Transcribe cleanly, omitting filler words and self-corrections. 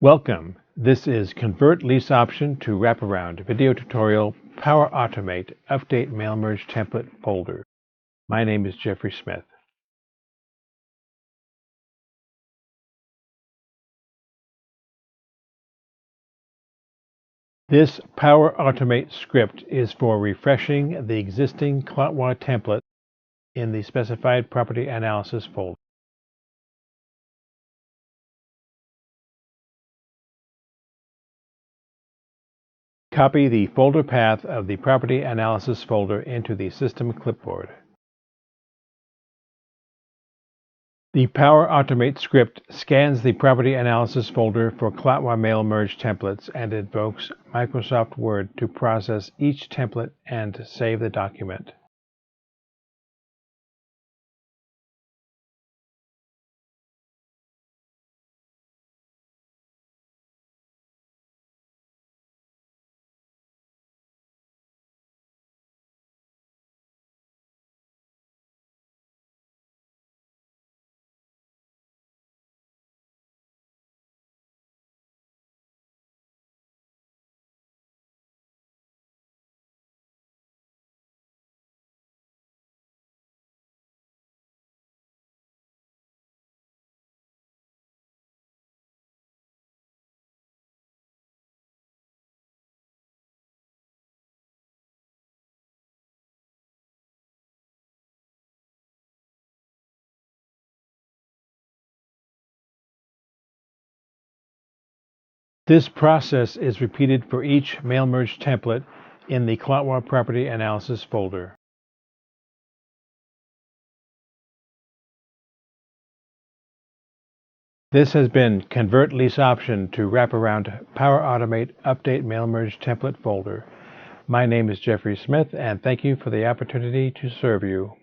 Welcome. This is Convert Lease Option to Wraparound video tutorial Power Automate Update MailMerge Template folder. My name is Jeffrey Smith. This Power Automate script is for refreshing the existing CLOTWA template in the specified property analysis folder. Copy the folder path of the property analysis folder into the system clipboard. The Power Automate script scans the property analysis folder for CLOTWA MailMerge templates and invokes Microsoft Word to process each template and save the document. This process is repeated for each MailMerge template in the CLOTWA Property Analysis folder. This has been Convert Lease Option to Wraparound Power Automate Update MailMerge Template folder. My name is Jeffrey Smith, and thank you for the opportunity to serve you.